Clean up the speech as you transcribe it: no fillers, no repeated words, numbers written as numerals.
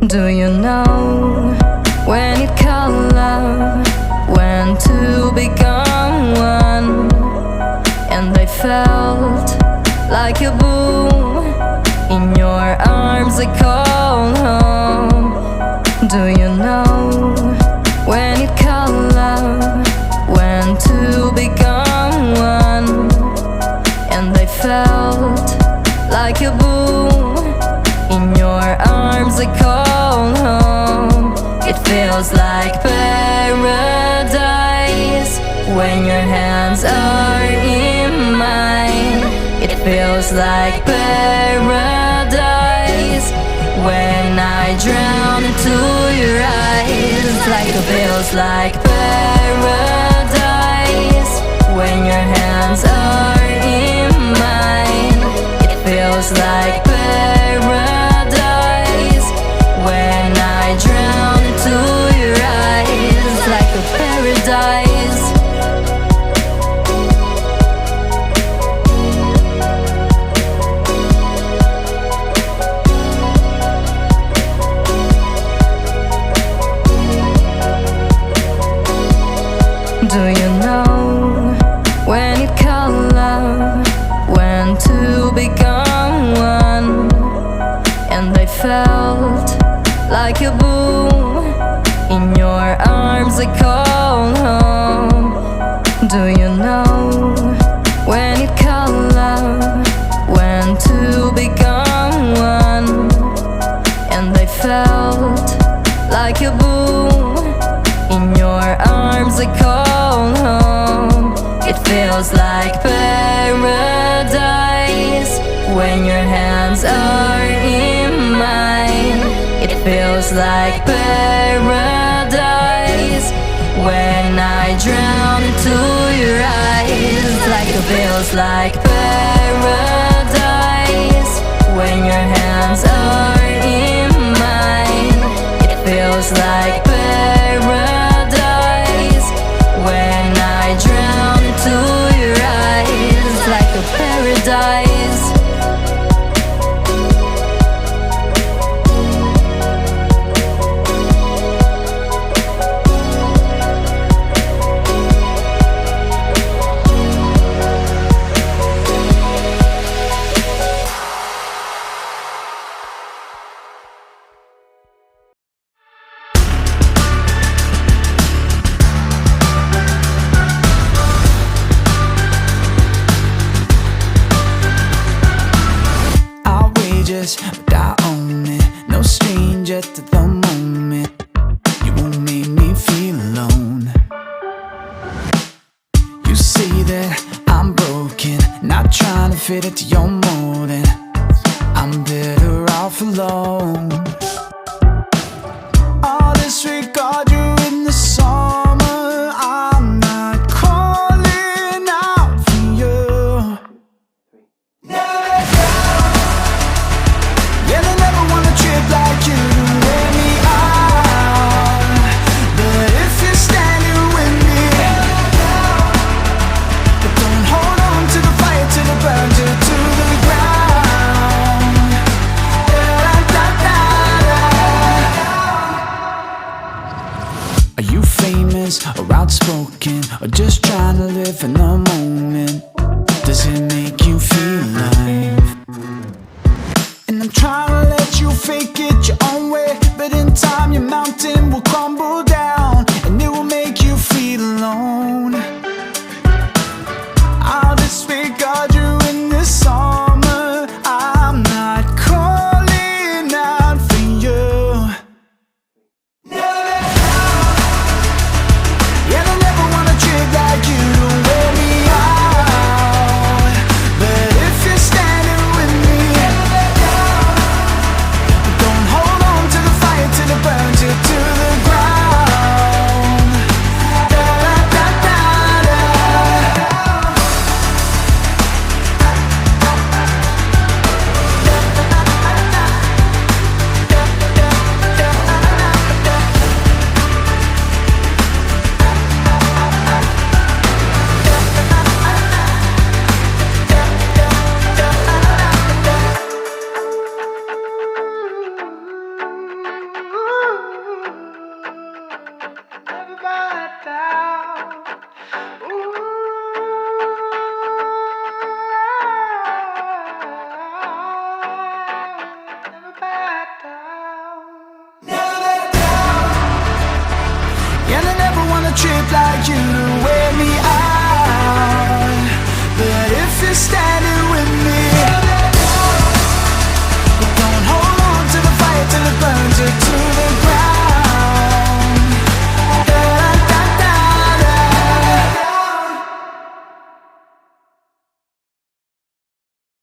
Do you know when you call love, when to become one? And I felt like a boom in your arms, I call home. Do you know when you call love, when to become one? And I felt like a boom in your arms, I call home. It feels like paradise when your hands are in mine. It feels like paradise when I drown into your eyes. Like it feels like paradise when your hands are in mine. It feels like paradise when I drown into your eyes. Like a paradise. Do you know when you call love, when to become one? And I felt like a boom in your arms, I call home. Do you know when you call love, when to become one? And I felt like a boom in your arms, I call home. It feels like paradise when your hands are in mine. It feels like paradise when I drown into your eyes. Like it feels like paradise when your hands are in mine. It feels like paradise when I drown into your eyes. Like a paradise. But I own it, no stranger to the moment. You won't make me feel alone. You say that I'm broken, not trying to fit into your molding. I'm better off alone. I'll disregard you in the summer. I'm not calling out for you. Like you to wear me out. But if you're standing with me, but don't hold on to the fire till it burns you to the ground. Are you famous or outspoken, or just trying to live in the moment? Does it make you feel alive? And I'm trying to let you fake it your own way, but in time your mountain will crumble down, and it will make you feel alone. I'll disregard you in the summer. I'm not calling out for you. Yeah, I never wanna trick like you to wear me out. But if And I never want a trip like you to wear me out. But if you stay